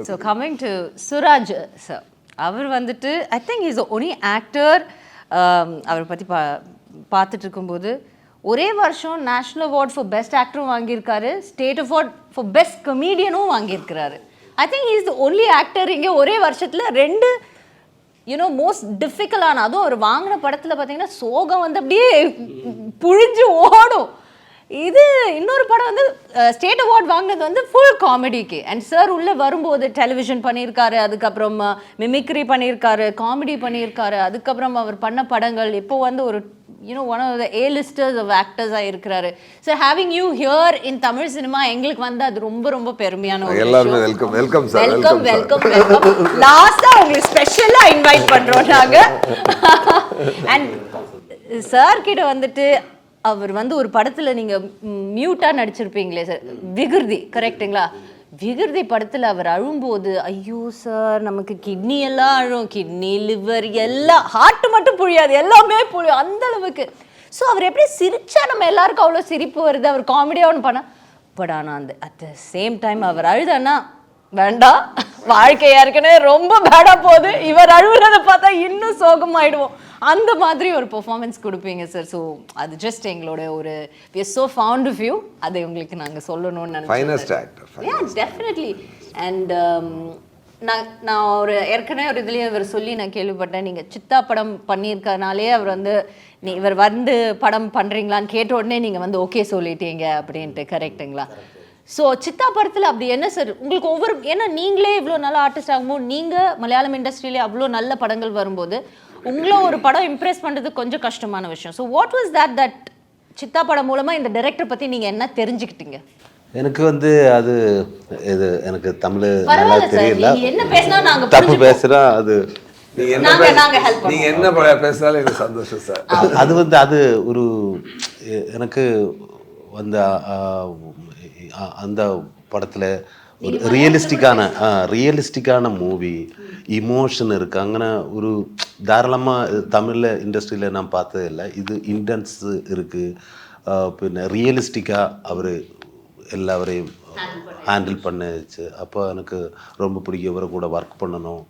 So coming to Suraj sir, அவர் வந்துட்டு I think is only actor. அவரை பற்றி பார்த்துட்டு இருக்கும்போது ஒரே வருஷம் நேஷ்னல் அவார்ட் ஃபார் பெஸ்ட் ஆக்டரும் வாங்கியிருக்காரு, ஸ்டேட் அவார்ட் ஃபார் பெஸ்ட் கமீடியனும் வாங்கியிருக்கிறாரு. I think is the only actor இங்கே ஒரே வருஷத்தில் 2 மோஸ்ட் டிஃபிகல்ட்டான, அதுவும் அவர் வாங்கின படத்தில் பார்த்தீங்கன்னா சோகம் வந்து அப்படியே புழிஞ்சு ஓடும். இது இன்னொரு படம் வந்து ஸ்டேட் அவார்ட் வாங்கினது வந்து ஃபுல் காமெடிக்கு. அண்ட் சார் உள்ளே வரும்போது டெலிவிஷன் பண்ணியிருக்காரு, அதுக்கப்புறம் மிமிக்ரி பண்ணியிருக்காரு, காமெடி பண்ணியிருக்காரு, அதுக்கப்புறம் அவர் பண்ண படங்கள் இப்போ வந்து ஒரு one of the A-listers of actors-ஆக இருக்கிறாரு. So having you here in Tamil cinema எங்களுக்கு வந்து அது ரொம்ப ரொம்ப பெருமையான ஒரு எல்லாருமே welcome welcome sir. Welcome welcome welcome. லாஸ்ட்டாக உங்களுக்கு ஸ்பெஷலாக இன்வைட் பண்ணுறோம் நாங்கள். அண்ட் சார் கிட்ட வந்துட்டு அவர் வந்து ஒரு படத்தில் நீங்கள் மியூட்டாக நடிச்சிருப்பீங்களே சார், விகிருதி, கரெக்டுங்களா? விகிருதி படத்தில் அவர் அழும்போது ஐயோ சார் நமக்கு கிட்னி எல்லாம் அழும், கிட்னி லிவர் எல்லாம், ஹார்ட் மட்டும் புழியாது, எல்லாமே புழியும் அந்த அளவுக்கு. ஸோ அவர் எப்படி சிரிச்சா நம்ம எல்லாருக்கும் அவ்வளோ சிரிப்பு வருது, அவர் காமெடியாக ஒன்று பண்ணால். பட் ஆனால் அந்த அட் த சேம் டைம் அவர் அழுதானா வேண்டாம், வாழ்க்கையா ஏற்கனவே ரொம்ப பேடாக போகுது, இவர் அழுகுறதை பார்த்தா இன்னும் சோகமாயிடுவோம், அந்த மாதிரி ஒரு பெர்ஃபார்மன்ஸ் கொடுப்பீங்க சார். ஸோ அது ஜஸ்ட் எங்களோட ஒரு we are so fond of you, அதை உங்களுக்கு நாங்கள் சொல்லணும்னு நினைச்சேன். Finest actor. Yeah, definitely. And நான் ஒரு ஏற்கனவே ஒரு இதுலேயே இவர் சொல்லி நான் கேள்விப்பட்டேன், நீங்கள் சித்தா படம் பண்ணியிருக்கனாலே அவர் வந்து இவர் வந்து படம் பண்ணுறீங்களான்னு கேட்ட உடனே நீங்கள் வந்து ஓகே சொல்லிட்டீங்க அப்படின்ட்டு, கரெக்டுங்களா? ஸோ சித்தா படத்தில் அப்படி என்ன சார் உங்களுக்கு ஏன்னா நீங்களே இவ்வளோ நல்ல ஆர்டிஸ்ட் ஆகும்போது, நீங்கள் மலையாளம் இண்டஸ்ட்ரியிலே அவ்வளோ நல்ல படங்கள் வரும்போது உங்களை ஒரு படம் இம்ப்ரெஸ் பண்ணுறது கொஞ்சம் கஷ்டமான விஷயம். So what was that Siddha படம் மூலமாக இந்த டைரக்டர் பற்றி நீங்கள் என்ன தெரிஞ்சுக்கிட்டீங்க? எனக்கு வந்து அது இது எனக்கு தமிழ் நல்லா தெரியல, என்ன பேசினா நாங்கள் தப்பு பேசுகிறா, அது நீங்க என்ன பேசினாலும் எனக்கு சந்தோஷம் சார். அது வந்து அது ஒரு எனக்கு வந்து அந்த படத்தில் ஒரு ரியலிஸ்டிக்கான மூவி, இமோஷன் இருக்குது. அங்கே ஒரு தாராளமாக தமிழில் இண்டஸ்ட்ரியில் நான் பார்த்தது இல்லை. இது இன்டென்ஸ் இருக்குது, பின்ன ரியலிஸ்டிக்காக அவர் எல்லாவரையும் ஹேண்டில் பண்ணிச்சு. அப்போ எனக்கு ரொம்ப பிடிக்கும், இவரை கூட ஒர்க் பண்ணணும்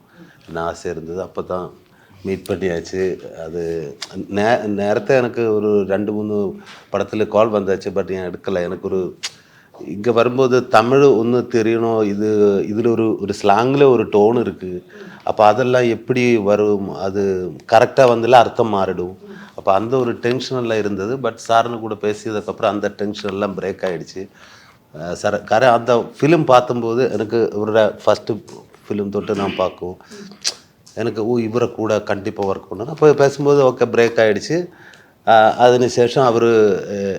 ஆசை இருந்தது. அப்போ தான் மீட் பண்ணியாச்சு. அது நேரத்தை எனக்கு ஒரு 2-3 படத்தில் கால் வந்தாச்சு, பட் ஏன் எடுக்கலை. எனக்கு ஒரு இங்கே வரும்போது தமிழ் ஒன்று தெரியணும், இதில் ஒரு ஸ்லாங்கில் ஒரு டோன் இருக்குது, அப்போ அதெல்லாம் எப்படி வரும், அது கரெக்டாக வந்துல அர்த்தம் மாறிடும். அப்போ அந்த ஒரு டென்ஷனெல்லாம் இருந்தது. பட் சார்னு கூட பேசியதுக்கப்புறம் அந்த டென்ஷன் எல்லாம் பிரேக் ஆகிடுச்சு. சார் அந்த ஃபிலிம் பார்க்கும்போது எனக்கு ஒரு ஃபஸ்ட்டு ஃபிலிம் தொட்டு நான் பார்க்கும் எனக்கு இவரை கூட கண்டிப்பாக ஒர்க் பண்ணணும். அப்போ பேசும்போது ஓகே பிரேக் ஆகிடுச்சு. அதுக்கு சேஷம் அவர்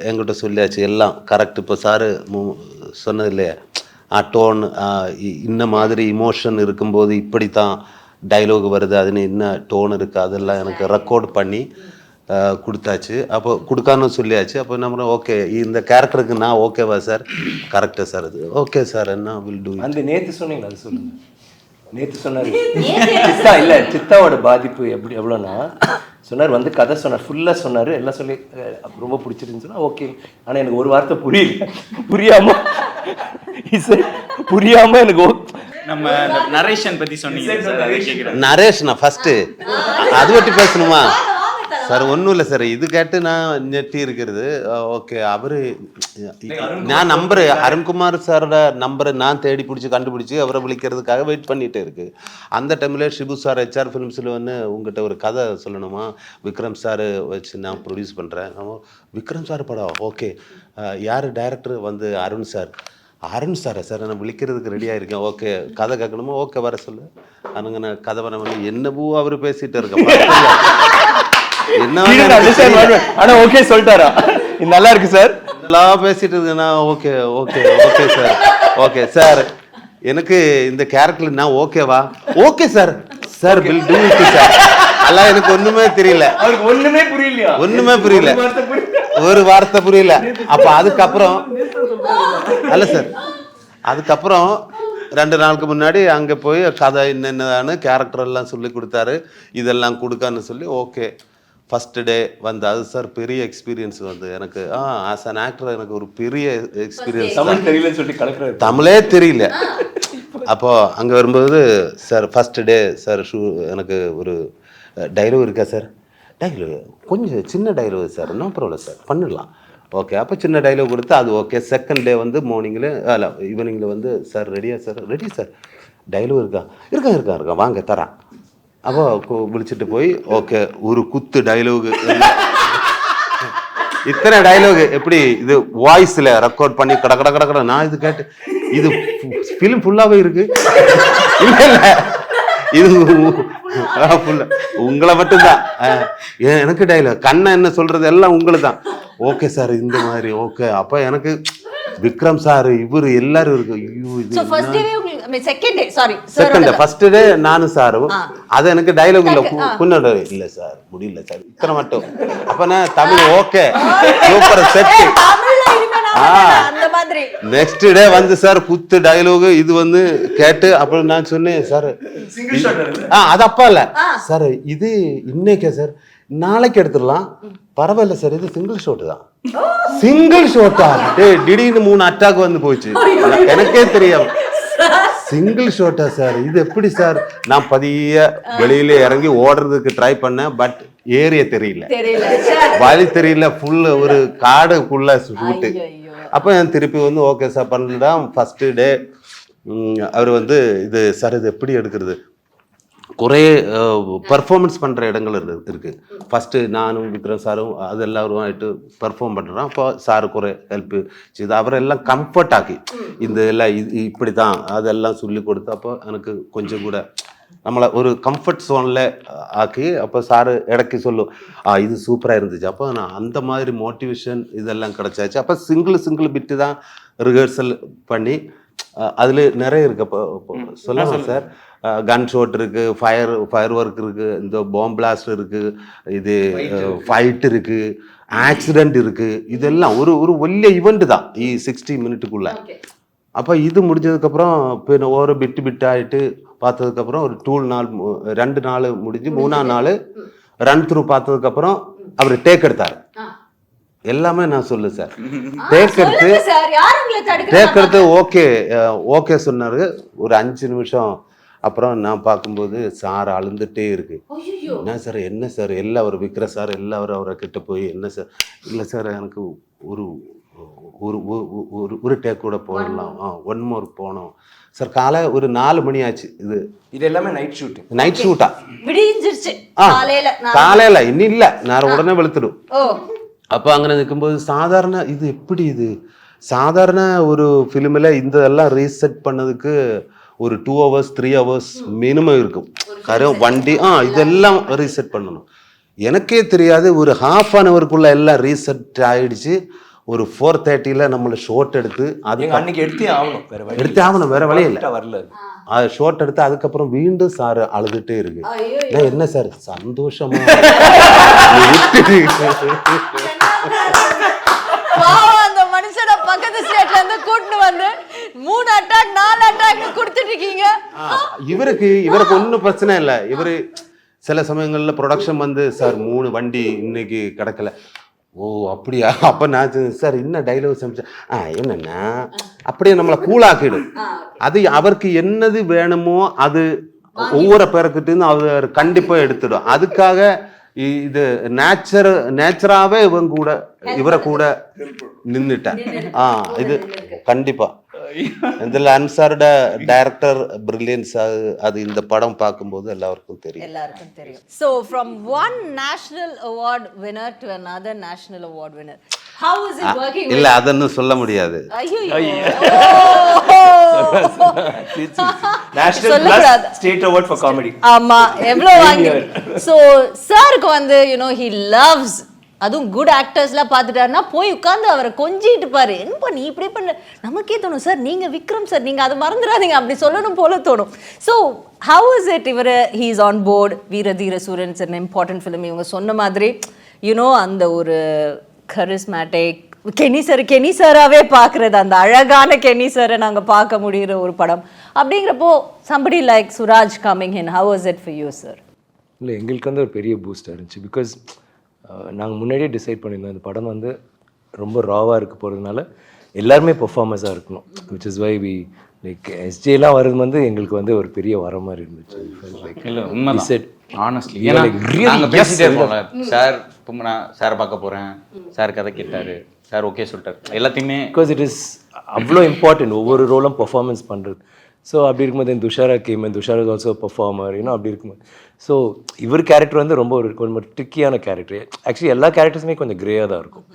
என்கிட்ட சொல்லியாச்சு எல்லாம் கரெக்ட். இப்போ சாரு சொன்னது இல்லையா, டோன் இந்த மாதிரி இமோஷன் இருக்கும்போது இப்படி தான் டைலாக் வருது, அதுன்னு என்ன டோன் இருக்குது, அதெல்லாம் எனக்கு ரெக்கார்ட் பண்ணி கொடுத்தாச்சு. அப்போ கொடுக்கான்னு சொல்லியாச்சு. அப்போ நம்ம ஓகே இந்த கேரக்டருக்கு நான் ஓகேவா சார், கரெக்டாக சார், அது ஓகே சார், என்ன வில் டூ. அந்த நேற்று சொன்னீங்களா, அது சொல்லுங்கள். நேற்று சொன்னார் சித்தா, இல்லை சித்தாவோட பாதிப்பு எவ்வளோன்னா சொன்னார், வந்து கதை சொன்னார், ஃபுல்லாக சொன்னார், எல்லாம் சொல்லி ரொம்ப பிடிச்சிருந்துன்னு சொன்னால் ஓகே. ஆனால் எனக்கு ஒரு வார்த்தை புரியாமல் எனக்கு நம்ம நரேஷன் பற்றி சொன்னீங்க. நரேஷனா ஃபஸ்ட்டு அது பற்றி பேசணுமா சார்? ஒன்றும் இல்லை சார், இது கேட்டு நான் நெட்டி இருக்கிறது. ஓகே, அவர் நான் நம்பரு அருண்குமார் சாரோட நம்பரை நான் தேடி கண்டுபிடிச்சி அவரை விളിக்கிறதுக்காக வெயிட் பண்ணிகிட்டே இருக்குது. அந்த டைமில் ஷிபு சார் HR ஃபிலிம்ஸில் வந்து உங்கள்கிட்ட ஒரு கதை சொல்லணுமா, விக்ரம் சார் வச்சு நான் ப்ரொடியூஸ் பண்ணுறேன். விக்ரம் சார் படம் ஓகே, யார் டைரக்டர் வந்து அருண் சாரா சார், நான் விളിக்கிறதுக்கு ரெடியாக இருக்கேன். ஓகே, கதை கேட்கணுமா, ஓகே வர சொல்லு. அனுங்க நான் கதை பண்ண பண்ணி என்னவோ அவர் பேசிகிட்டு இருக்கேன். ஆனா ஓகே சொல்லிட்டாரா, நல்லா இருக்கு சார், எல்லாம் பேசிட்டு இருக்கேன்னா okay okay okay sir, okay sir எனக்கு இந்த கேரக்டர் நான் ஓகேவா, okay sir, sir will do it sir. எல்லாம் எனக்கு ஒண்ணுமே தெரியல, அவருக்கு ஒண்ணுமே புரியல, ஒரு வார்த்தை புரியல. அப்ப அதுக்கப்புறம் அல்ல சார், அதுக்கப்புறம் 2 நாளுக்கு முன்னாடி அங்கே போய் கதை என்னென்னு கேரக்டர் எல்லாம் சொல்லி கொடுத்தாரு, இதெல்லாம் கொடுக்கான்னு சொல்லி ஓகே ஃபஸ்ட்டு டே வந்து அது சார் பெரிய எக்ஸ்பீரியன்ஸ் வந்து எனக்கு. ஆஸ் அன் ஆக்டர் எனக்கு ஒரு பெரிய எக்ஸ்பீரியன்ஸ். தமிழ் தெரியலன்னு சொல்லி கலக்கிறாரு, தமிழே தெரியல. அப்போது அங்கே வரும்போது சார் ஃபஸ்ட்டு டே சார் எனக்கு ஒரு டைலாக் இருக்கா சார்? டைலாக் கொஞ்சம் சின்ன dialogue sir, no problem sir, பண்ணிடலாம். ஓகே, அப்போ சின்ன டைலாக் கொடுத்து அது ஓகே. செகண்ட் டே வந்து மார்னிங்கில் ஈவினிங்கில் வந்து சார் ரெடியா சார்? Ready sir. டைலாக் இருக்கா வாங்க தரேன். அப்போ விழிச்சிட்டு போய் ஓகே ஒரு குத்து டைலாக், இத்தனை டைலாக் எப்படி இது வாய்ஸில் ரெக்கார்ட் பண்ணி கடை நான் இது கேட்டு இது ஃபிலிம் ஃபுல்லாகவே இருக்கு. இல்லை இது ஃபுல்லாக உங்களை மட்டும்தான். எனக்கு டைலாக் கண்ணை என்ன சொல்றது எல்லாம் உங்களுக்கு தான். ஓகே சார் இந்த மாதிரி ஓகே. அப்போ எனக்கு விக்ரம் சார் இவர் எல்லாரும் இருக்கு. செகண்ட் டே ஃபர்ஸ்ட் டே நானும் சாரும் அது எனக்கு டைலாக் இல்லை புன்னட இல்லை சார் முடியல சார் இத்தனை மட்டும். அப்போ நான் Tamil okay super set. Next day வந்து சார் குத்து டைலாக் இது வந்து கேட்டு அப்புறம் நான் சொன்னேன் சார் அது அப்பா இல்ல சார் இது இன்னைக்கே சார் நாளைக்கு எடுத்துடலாம் பரவாயில்ல சார் இது சிங்கிள் ஷாட் தான். சிங்கிள் ஷாட்டா? திடீர்னு 3 அட்டாக் வந்து போச்சு எனக்கே தெரியும். சிங்கிள் ஷாட்டா சார் இது எப்படி சார்? நான் பதிய வெளியில இறங்கி ஓடுறதுக்கு ட்ரை பண்ணேன். பட் ஏரிய தெரியல, வழி தெரியல, ஃபுல்லு ஒரு காடுக்குள்ள ஷூட்டு. அப்போ திருப்பி வந்து ஓகே சார் பண்ணலாம். ஃபஸ்ட்டு டே அவர் வந்து இது சார் இது எப்படி எடுக்கிறது குறைய பர்ஃபார்மன்ஸ் பண்ணுற இடங்கள் இருக்குது. ஃபஸ்ட்டு நானும் விக்ரம் சாரும் அது எல்லாரும் ஆகிட்டு பர்ஃபார்ம் பண்ணுறோம். அப்போ சாரு குறை ஹெல்ப்பு இது அவரெல்லாம் கம்ஃபர்ட் ஆக்கி இந்த எல்லாம் இது இப்படி தான் அதெல்லாம் சொல்லி கொடுத்து அப்போ எனக்கு கொஞ்சம் கூட நம்மளை ஒரு கம்ஃபர்ட் ஜோனில் ஆக்கி அப்போ சாரு இடக்கி சொல்லும் இது சூப்பராக இருந்துச்சு. அப்போ நான் அந்த மாதிரி மோட்டிவேஷன் இதெல்லாம் கிடச்சாச்சு. அப்போ சிங்கிள் பிட்டு தான் ரிஹர்சல் பண்ணி அதில் நிறைய இருக்குது. அப்போ சொல்லலாம் சார் கன் ஷாட் இருக்குது, ஃபயர் ஒர்க் இருக்குது, இந்த பாம் பிளாஸ்ட் இருக்குது, இது ஃபைட் இருக்குது, ஆக்சிடெண்ட் இருக்குது. இதெல்லாம் ஒரு വലിയ இவெண்ட் தான் 60 மினிட்டுக்குள்ளே. அப்போ இது முடிஞ்சதுக்கப்புறம் இப்போ ஒரு பிட்டாகிட்டு பார்த்ததுக்கப்புறம் ஒரு 2 நாள் முடிஞ்சு 3ஆம் நாள் ரன் த்ரூ பார்த்ததுக்கப்புறம் அவர் டேக் எடுத்தார். எல்லாமே நான் சொல்லு சார் டேக் எடுத்து ஓகே சொன்னாரு. ஒரு 5 நிமிஷம் அப்புறம் நான் பார்க்கும்போது சார் அழுந்துட்டே இருக்கு. என்ன சார் எல்லாம் அவர் விற்கிற சார் எல்லாரும் அவரை கிட்ட போய் என்ன சார்? இல்லை சார் எனக்கு ஒரு டேக் கூட போயிடலாம், 1 மோர் போனோம் சார். காலை ஒரு 4 மணி ஆச்சு. இது எல்லாமே நைட் ஷூட்டா காலையில இன்னும் இல்லை நான் உடனே வெளுத்துடும். அப்போ அங்கே நிற்கும்போது சாதாரண இது எப்படி இது சாதாரண ஒரு ஃபிலிமில் இந்த எல்லாம் ரீசெட் பண்ணதுக்கு ஒரு 2 hours 3 hours மினிமம் இருக்கும். வண்டி இதெல்லாம் ரீசெட் பண்ணணும். எனக்கே தெரியாது ஒரு ½ எல்லாம் ரீசெட் ஆயிடுச்சு. ஒரு 4:30 நம்மளை ஷோட் எடுத்து அதுக்கு எடுத்தே ஆகணும் வேற வழி இல்லை. வரல அது ஷோட் எடுத்து அதுக்கப்புறம் மீண்டும் சார் அழுதுட்டே இருக்கு. என்ன சார் சந்தோஷமா அந்த மனுஷனை பக்கத்து ஸ்டேட்ல இருந்து கூட்டிட்டு வந்து 3 அட்டாக் 4 அட்டாக் கொடுத்துட்டு இருக்கீங்க. இவருக்கு ஒன்றும் பிரச்சனை இல்லை. இவரு சில சமயங்கள்ல ப்ரொடக்ஷன் வந்து சார் 3 வண்டி இன்னைக்கு கிடக்கல. ஓ அப்படியா? அப்போ நான் சார் இன்னும் டைலாக் சமைச்சேன் என்னன்னா அப்படியே நம்மளை கூலாக்கிடும். அது அவருக்கு என்னது வேணுமோ அது ஒவ்வொரு பேருக்கிட்டேருந்து அவர் கண்டிப்பாக எடுத்துடும். அதுக்காக இது நேச்சராகவே இவரை கூட நின்றுட்டேன். இது கண்டிப்பாக இதில் அன்சாரோட டைரக்டர் பிரில்லியன்ஸ் அது இந்த படம் பார்க்கும்போது எல்லாருக்கும் தெரியும். So from one national award winner to another national award winner, how is it working? இல்ல அதன்னு சொல்ல முடியாது. national plus state award for comedy. ஆமா எவ்வளவு வாங்கி. So சாருக்கு வந்து he loves அதுவும் குட் ஆக்டர்ஸ்லாம் பார்த்துட்டாருன்னா போய் உட்காந்து அவரை கொஞ்சிட்டு பாரு. என்ன நீ இப்படி பண்ண நமக்கே தோணும் சார் நீங்கள் விக்ரம் சார் நீங்கள் அதை மறந்துடாதீங்க அப்படி சொல்லணும் போல தோணும். ஸோ ஹவு இஸ் இட் இவர் ஹீ இஸ் ஆன் போர்ட் வீரதீர சூரன் இட்ஸ் அன் இம்பார்ட்டன்ட் ஃபிலிம். இவங்க சொன்ன மாதிரி அந்த ஒரு கரிஸ்மேட்டிக் கெனி சாராகவே பார்க்குறது அந்த அழகான கெனி சாரை நாங்கள் பார்க்க முடிகிற ஒரு படம். அப்படிங்கிறப்போ somebody like Suraj coming in, how was it for you sir? இல்லை எங்களுக்கு வந்து ஒரு பெரிய பூஸ்டாக இருந்துச்சு. பிகாஸ் நாங்கள் முன்னாடியே டிசைட் பண்ணியிருந்தோம் இந்த படம் வந்து ரொம்ப ராவாக இருக்க போகிறதுனால எல்லாருமே பெர்ஃபார்மர்ஸாக இருக்கணும், which is why we like எஸ்ஜேலாம் வர்றது வந்து எங்களுக்கு வந்து ஒரு பெரிய வர மாதிரி இருந்துச்சு. இல்லை உண்மைதான் ஆனஸ்ட்லி. ஏன்னா நாங்கள் பேசிட்டே இருப்போம்ல, சார் இப்போ நான் சாரை பார்க்க போகிறேன், சார் கதை கேட்டார், சார் ஓகே சொல்லிட்டார், எல்லாத்தையுமே பிகாஸ் இட் இஸ் அவ்வளோ இம்பார்ட்டன்ட் ஒவ்வொரு ரோலும் பெர்ஃபார்மன்ஸ் பண்ணுறது. ஸோ அப்படி இருக்கும்போது Dushara game, Dushara is also performer, இன்னும் அப்படி இருக்கும்போது ஸோ இவர் கேரக்டர் வந்து ரொம்ப ஒரு ட்ரிக்கியான கேரக்டர். ஆக்சுவலி எல்லா கேரக்டர்ஸுமே கொஞ்சம் கிரேயாக தான் இருக்கும்,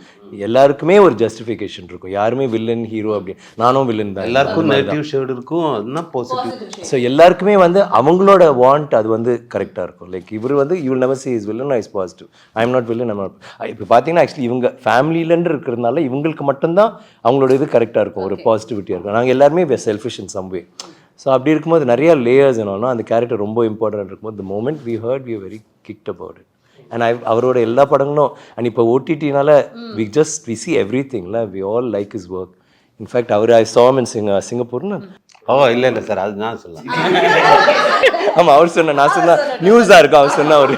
எல்லாருக்குமே ஒரு ஜஸ்டிஃபிகேஷன் இருக்கும், யாருமே வில்லன் ஹீரோ அப்படி, நானும் வில்லன் தான், எல்லாருக்கும் நெகட்டிவ் ஷேட் இருக்கும், அதுனா பாசிட்டிவ். ஸோ எல்லாருக்குமே வந்து அவங்களோட வாண்ட் அது வந்து கரெக்டாக இருக்கும். லைக் இவர் வந்து you will never say is villain, I is positive, I am not villain, I'm not. இப்போ பார்த்தீங்கன்னா ஆக்சுவலி இவங்க ஃபேமிலியிலன்னு இருக்கிறதுனால இவங்களுக்கு மட்டும்தான் அவங்களோட இது கரெக்டாக இருக்கும், ஒரு பாசிட்டிவிட்டியாக இருக்கும். நாங்கள் எல்லாருமே selfish in some way. So அப்படி இருக்கும்போது நிறைய லேயர்ஸ் என்னன்னா அந்த கேரக்டர் ரொம்ப இம்பார்ட்டன்ட் இருக்கும்போது the moment we heard we were very kicked about it. And அவரோட எல்லா படங்களும் அண்ட் இப்போ ஓடிடினால we see everything, we all like his work. In fact I saw him in சிங்கப்பூர்னு. இல்லை சார், அது நான் சொல்லலாம். ஆமாம், அவர் சொன்ன, நான் சொன்ன நியூஸாக இருக்கும், அவர் சொன்ன அவர்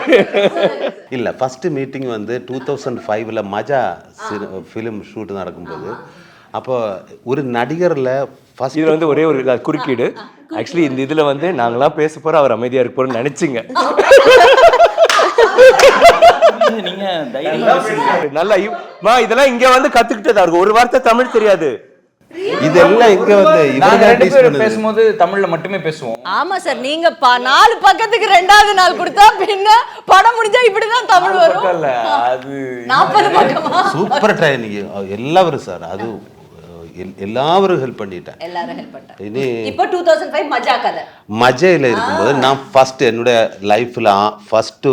இல்லை. ஃபஸ்ட்டு மீட்டிங் வந்து 2005 மஜா ஃபிலிம் ஷூட் நடக்கும்போது, அப்போ ஒரு நடிகரில் ஃபஸ்ட் இதில் வந்து ஒரே ஒரு குறுக்கீடு. ஆக்சுவலி இந்த இதில் வந்து நாங்களாம் பேச போகிறோம், அவர் அமைதியாக இருக்க போகிறோன்னு நினச்சிங்க. நீங்கள் தைரியமாக நல்லா இதெல்லாம் இங்கே வந்து கற்றுக்கிட்டதா இருக்கும், ஒரு வார்த்தை தமிழ் தெரியாது. இதெல்லாம் இங்க வந்து இவங்க பேசும்போது தமிழ்ல மட்டுமே பேசுவோம். ஆமா சார், நீங்க 4 பக்கத்துக்கு 2வது நாள் கொடுத்தா பின்ன படம் முடிஞ்சா இப்படிதான் தமிழ் வரும். அது 40 பக்கமா? சூப்பர் ட்ரைனிங் எல்லாரும் சார், அது எல்லாரும் ஹெல்ப் பண்ணிட்டேன், எல்லாரும் ஹெல்ப் பண்ணிட்டாங்க. இனி இப்போ 2005 மஜா கதை மஜையில் இருக்கும்போது நான் ஃபர்ஸ்ட் என்னுடைய லைஃப்ல ஃபர்ஸ்ட்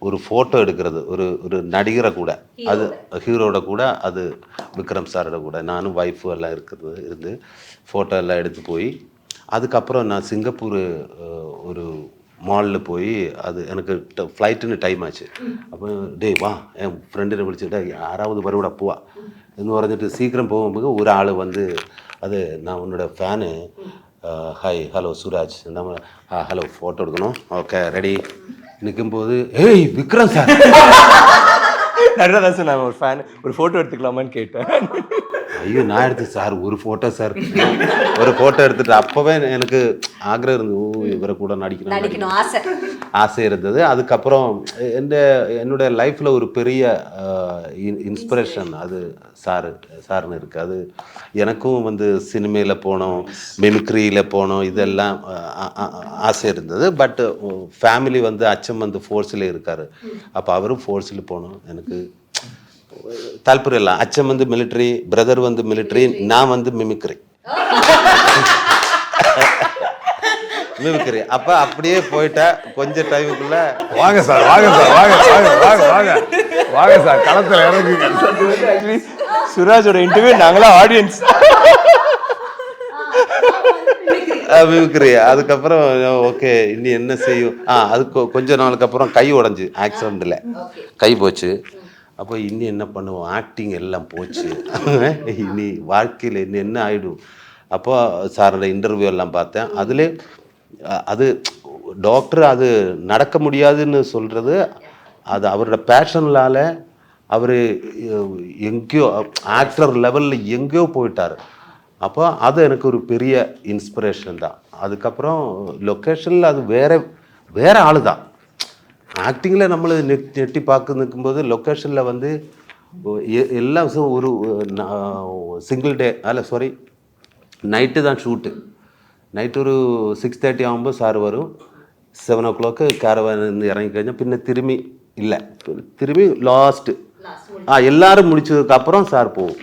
ஒரு ஃபோட்டோ எடுக்கிறது ஒரு நடிகரை கூட, அது ஹீரோட கூட, அது விக்ரம் சாரோட கூட, நானும் ஒய்ஃபு எல்லாம் இருந்து ஃபோட்டோ எல்லாம் எடுத்து போய், அதுக்கப்புறம் நான் சிங்கப்பூர் ஒரு மாலில் போய், அது எனக்கு ஃப்ளைட்டுன்னு டைம் ஆச்சு. அப்போ டேய் வா, என் ஃப்ரெண்டு விളിച്ചിട്ട് யாராவது வருவிட போவா എന്ന് പറഞ്ഞിട്ട് சீக்கிரம் போகும்போது ஒரு ஆள் வந்து, அது நான் உன்னோட ஃபேனு, ஹாய் ஹலோ சுராஜ், நம்ம ஹலோ ஃபோட்டோ எடுக்கணும், ஓகே ரெடி நிற்கும்போது, ஏய் விக்ரம் சார். நிறையா சார், நான் ஒரு ஃபேன், ஒரு ஃபோட்டோ எடுத்துக்கலாமான்னு கேட்டேன். ஐயோ நான் எடுத்து சார் ஒரு ஃபோட்டோ சார், ஒரு ஃபோட்டோ எடுத்துட்டு அப்போவே எனக்கு ஆக்ரகம் இருந்தது, ஓ இவரை கூட நடிக்கணும் ஆசை இருந்தது. அதுக்கப்புறம் என்னுடைய லைஃப்பில் ஒரு பெரிய இன்ஸ்பிரேஷன் அது சாருன்னு இருக்குது. அது எனக்கும் வந்து சினிமையில் போனோம், மிமிக்ரியில் போனோம், இதெல்லாம் ஆசை இருந்தது. பட் ஃபேமிலி வந்து அச்சம் வந்து ஃபோர்ஸில் இருக்கார், அப்போ அவரும் ஃபோர்ஸில் போனோம். எனக்கு தால்பரியம் இல்லை, அச்சம் வந்து மிலிட்ரி, பிரதர் வந்து மிலிட்ரி, நான் வந்து மிமிக்ரி. அப்ப அப்படியே போயிட்டா கொஞ்சம் டைமுக்குள்ள வாங்க சார் வாங்க சார் வாங்க வாங்க வாங்க வாங்க வாங்க சார் களத்துல இறங்குங்க. சுராஜோட இன்டர்வியூ நாங்களா ஆடியன்ஸ். மிமிக்ரி. அதுக்கப்புறம் ஓகே இனி என்ன செய்யும், அதுக்கு கொஞ்ச நாளுக்கு அப்புறம் கை உடஞ்சி ஆக்சிடென்ட்ல கை போச்சு. அப்போ இன்னும் என்ன பண்ணுவோம், ஆக்டிங் எல்லாம் போச்சு, இனி வாழ்க்கையில் இன்னும் என்ன ஆகிடும். அப்போ சாரோட இன்டர்வியூ எல்லாம் பார்த்தேன். அதில் அது டாக்டர் அது நடக்க முடியாதுன்னு சொல்கிறது, அது அவரோட பேஷன்லால் அவர் எங்கேயோ ஆக்டர் லெவலில் எங்கேயோ போயிட்டார். அப்போ அது எனக்கு ஒரு பெரிய இன்ஸ்பிரேஷன் தான். அதுக்கப்புறம் லொக்கேஷனில் அது வேறு ஆள் தான். ஆக்டிங்கில் நம்மளை நெட்டி பார்க்க நிற்கும்போது லொக்கேஷனில் வந்து எல்லா விஷயம் ஒரு சிங்கிள் டே நைட்டு தான் ஷூட்டு. நைட்டு ஒரு 6:30 ஆகும்போது சார் வரும், 7 o'clock கேரவான் இறங்கி കഴിഞ്ഞാൽ പിന്നെ திரும்பி இல்லை, திரும்பி லாஸ்ட்டு எல்லாரும் முடிச்சதுக்கப்புறம் சார் போகும்.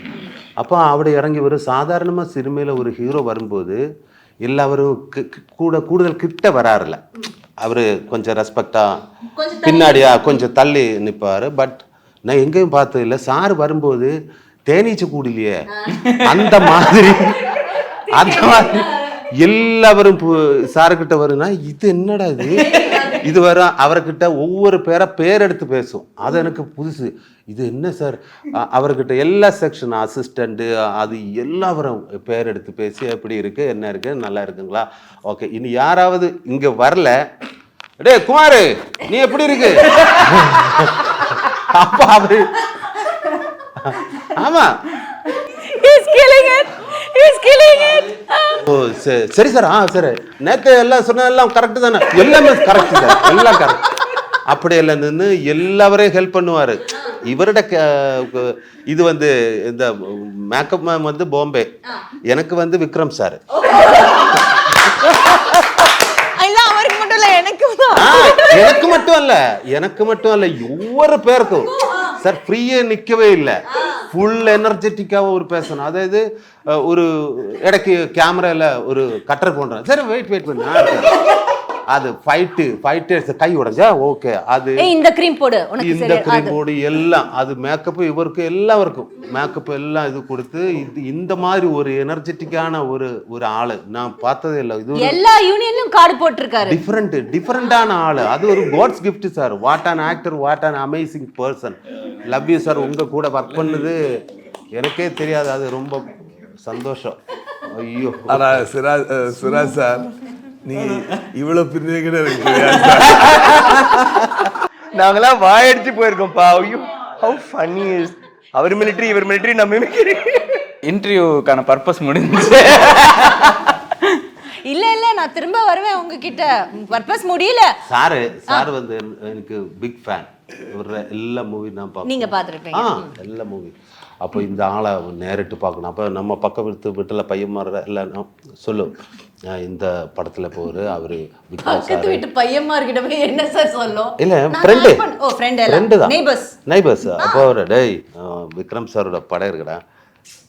அப்போ அப்படி இறங்கி வரும். சாதாரணமாக சினிமையில் ஒரு ஹீரோ வரும்போது எல்லாரும் கூடுதல் கிட்ட வராருல, அவர் கொஞ்சம் ரெஸ்பெக்டாக பின்னாடியா கொஞ்சம் தள்ளி நிற்பார். பட் நான் எங்கேயும் பார்த்தது இல்லை, சார் வரும்போது தேனீச்சை கூடலையே அந்த மாதிரி எல்லாரும் சாருக்கிட்ட வருன்னா, இது என்னடா இது வரும். அவர்கிட்ட ஒவ்வொரு பேர் எடுத்து பேசும், அது எனக்கு புதுசு. இது என்ன சார், அவர்கிட்ட எல்லா செக்ஷன் அசிஸ்டண்ட்டு அது எல்லாரும் பேர் எடுத்து பேசி எப்படி இருக்குது, என்ன இருக்குது, நல்லா இருக்குங்களா, ஓகே இனி யாராவது இங்கே வரல, டே குமார் நீ எப்படி இருக்கு, அப்போ அவரு ஆமா killing it. He's killing it. ஓ சரி சார் சரி நேற்று எல்லாம் சொன்னதெல்லாம் கரெக்டு தானே எல்லாமே கரெக்ட் சார் எல்லாம் கரெக்ட் அப்படி எல்லாம் நின்று எல்லாவரையும் ஹெல்ப் பண்ணுவார் இவரோட இது வந்து இந்த மேக்கப் மேம் வந்து பாம்பே எனக்கு வந்து விக்ரம் சார் எனக்கு மட்டும் இல்ல ஒவ்வொரு பேருக்கும் சார் ஃப்ரீயே நிக்கவே இல்லை ஃபுல் எனர்ஜெட்டிக்காக ஒரு பேசணும் அதாவது ஒரு இடைக்கு கேமரால ஒரு கட்டர் போடுறேன் சரி வெயிட் பண்ணு அது ஃபைட்டர்ஸ் கை உடைஞ்சா ஓகே அது இந்த க்ரீம் போடு உனக்கு இந்த க்ரீம் போடு எல்லாம் அது மேக்கப் இவருக்கு எல்லாருக்கும் மேக்கப் எல்லாம் இது கொடுத்து இந்த மாதிரி ஒரு எனர்ஜெட்டிக்கான ஒரு ஆளு நான் பார்த்ததே இல்லை இது எல்லா யூனியன்லயும் கார்டு போட்டுருக்காரு டிஃபரெண்டான ஆளு அது ஒரு God's gift sir what an actor what an amazing person love you sir உங்க கூட ஒர்க் பண்ணது எனக்கே தெரியாது அது ரொம்ப சந்தோஷம் ஐயோ ஆனா சிராஜ் சார் நீ இவ்வளவு பிரிஞ்சு நாங்களாம் வாயடிச்சு போயிருக்கோம்ப்பா ஐயோ ஹவ் ஃபன்னி இஸ் அவர் மிலிட்டரி இவர் மிலிட்டரி நம்ம மிலிட்டரி இன்டர்வியூக்கான பர்பஸ் முடிஞ்சிச்சு இல்ல நான் திரும்ப வருவேன் உங்ககிட்ட பர்பஸ் முடியல சார் வந்து எனக்கு பிக் ஃபேன் இவர எல்லா மூவி நான் பார்ப்பேன் நீங்க பாத்துருப்பீங்க எல்லா மூவி அப்போ இந்த ஆளை நேரிட்டு பார்க்கணும் அப்போ நம்ம பக்கம் வீட்டில் பையன் மாற எல்லாம் சொல்லும் இந்த படத்துல போரு அவரு பக்கத்து வீட்டு பையன்மார்கிட்ட போய் என்ன சார் சொல்லும் இல்ல ஃப்ரெண்டு தான் நெய்பர்ஸ் அப்போ அவரு டேய் விக்ரம் சாரோட படம் இருக்குடா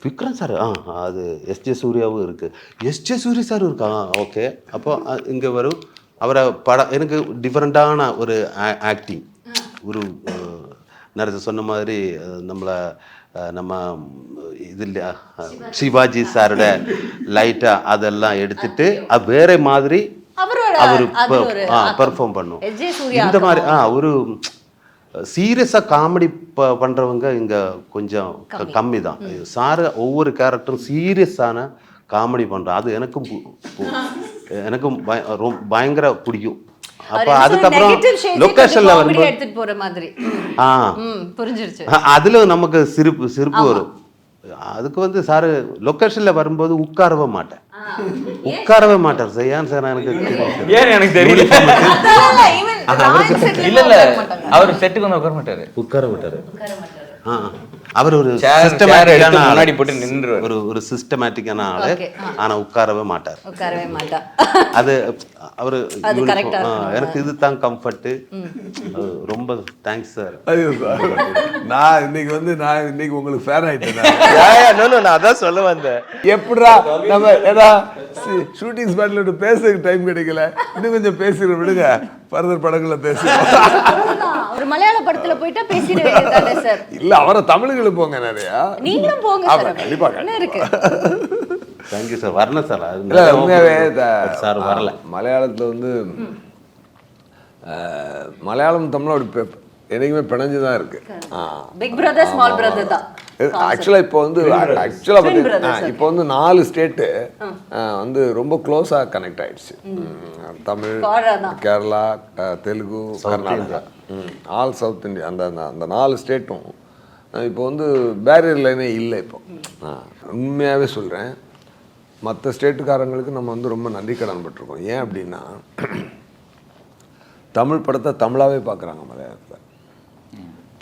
விக்ரம் சார் அது எஸ்ஜே சூர்யாவும் இருக்கு எஸ்ஜே சூர்யா சார் இருக்கா ஓகே அப்போ இங்கே வரும் அவரை படம் எனக்கு டிஃப்ரெண்ட்டான ஒரு ஆக்டிங் ஒரு நிறைய சொன்ன மாதிரி நம்ம இது இல்லையா சிவாஜி சாரோட லைட்டா அதெல்லாம் எடுத்துட்டு வேற மாதிரி அவர் பெர்ஃபார்ம் பண்ணும் இந்த மாதிரி ஒரு சீரியஸா காமெடி பண்றவங்க இங்க கொஞ்சம் கம்மி தான் சார் ஒவ்வொரு கேரக்டரும் சீரியஸான காமெடி பண்றோம் அது எனக்கும் பயங்கர பிடிக்கும் அப்ப அதுக்கப்புறம் லொகேஷன்ல வந்து எடுத்துட்டு போற மாதிரி புரிஞ்சிருச்சு அதுல நமக்கு சிரிப்பு வரும் அதுக்கு வந்து சார் லொகேஷன்ல வரும்போது உட்காரவே மாட்டார் சார் ஏன் சார் எனக்கு தெரியல இல்ல அவர் செட்டுக்கு வந்து உட்கார மாட்டாரு அவர் ஒரு முன்னாடி போட்டு நின்று ஒரு சிஸ்டமேட்டிக்கான ஆளு ஆனா உட்காரவே மாட்டார் அது அவரு எனக்கு இதுதான் கம்ஃபர்ட் ரொம்ப தேங்க்ஸ் சார் ஐயோ சார் நான் இன்னைக்கு உங்களுக்கு ஃபேன் ஆயிட்டேன் நான் அதான் சொல்ல வந்தேன் எப்படா நம்ம ஏதா ஷூட்டிங் ஸ்பாட்ல பேசுறதுக்கு டைம் கிடைக்கல இன்னும் கொஞ்சம் பேசுற விடுங்க ஃபர்தர் படங்களை பேசுறோம் ஒரு மலையாள படத்துல போயிட்டா பேசிடுவேன் சார் இல்ல அவரை தமிழுக்கு போங்க நிறையா நீங்களும் போங்க சார் கண்டிப்பா என்ன இருக்கு தேங்க்யூ சார் வரணும் சார் இல்ல உண்மையாவே சார் வரல மலையாளத்துல வந்து மலையாளம் தமிழோட என்னைக்குமே பிணைஞ்சுதான் இருக்கு பிக் பிரதர் ஸ்மால் பிரதர் தான் ஆக்சுவலா இப்போ வந்து இப்போ வந்து 4 ஸ்டேட்டு வந்து ரொம்ப க்ளோஸா கனெக்ட் ஆயிடுச்சு Tamil Kerala Telugu Karnataka all south India அந்த 4 ஸ்டேட்டும் இப்போ வந்து பேரியர் லைனே இல்லை இப்போ உண்மையாகவே சொல்கிறேன் மற்ற ஸ்டேட்டுக்காரங்களுக்கு நம்ம வந்து ரொம்ப நன்றி கடன் பட்டிருக்கோம் ஏன் அப்படின்னா தமிழ் படத்தை தமிழாவே பார்க்குறாங்க மலையாளத்தில்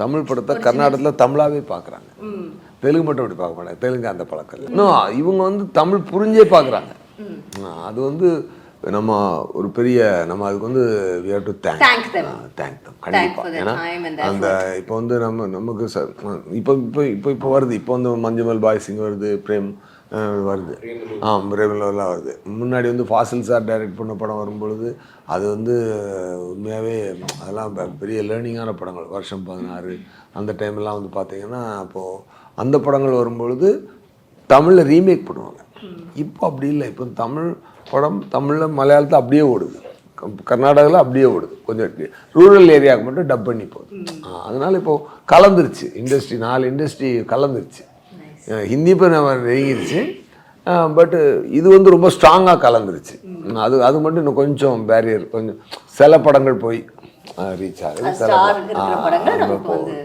தமிழ் படத்தை கர்நாடகத்தில் தமிழாவே பார்க்குறாங்க தெலுங்கு மட்டும் அப்படி பார்க்க மாட்டாங்க தெலுங்கு அந்த பழக்கம் இன்னும் இவங்க வந்து தமிழ் புரிஞ்சே பார்க்குறாங்க அது வந்து நம்ம ஒரு பெரிய நம்ம அதுக்கு வந்து we have to thank them கண்டிப்பாக ஏன்னா அந்த இப்போ வந்து நமக்கு இப்போ வருது இப்போ வந்து மஞ்சுமல் பாய் சிங் வருது பிரேம் வருது பிரேம்லாம் வருது முன்னாடி வந்து ஃபாசில் சார் டைரக்ட் பண்ண படம் வரும்பொழுது அது வந்து உண்மையாகவே அதெல்லாம் பெரிய லேர்னிங்கான படங்கள் வருஷம் 16 அந்த டைம்லாம் வந்து பார்த்தீங்கன்னா அப்போது அந்த படங்கள் வரும்பொழுது தமிழில் ரீமேக் பண்ணுவாங்க இப்போ அப்படி இல்லை இப்போ தமிழ் படம் தமிழில் மலையாளத்தில் அப்படியே ஓடுது கர்நாடகாவில் அப்படியே ஓடுது கொஞ்சம் ரூரல் ஏரியாவுக்கு மட்டும் டப் பண்ணி போகுது அதனால் இப்போது கலந்துருச்சு இண்டஸ்ட்ரி 4 இண்டஸ்ட்ரி கலந்துருச்சு ஹிந்தி இப்போ நம்ம நெருங்கிருச்சு பட்டு இது வந்து ரொம்ப ஸ்ட்ராங்காக கலந்துருச்சு அது மட்டும் இன்னும் கொஞ்சம் பேரியர் கொஞ்சம் சில படங்கள் போய் ரீச் ஆகுது சில போகுது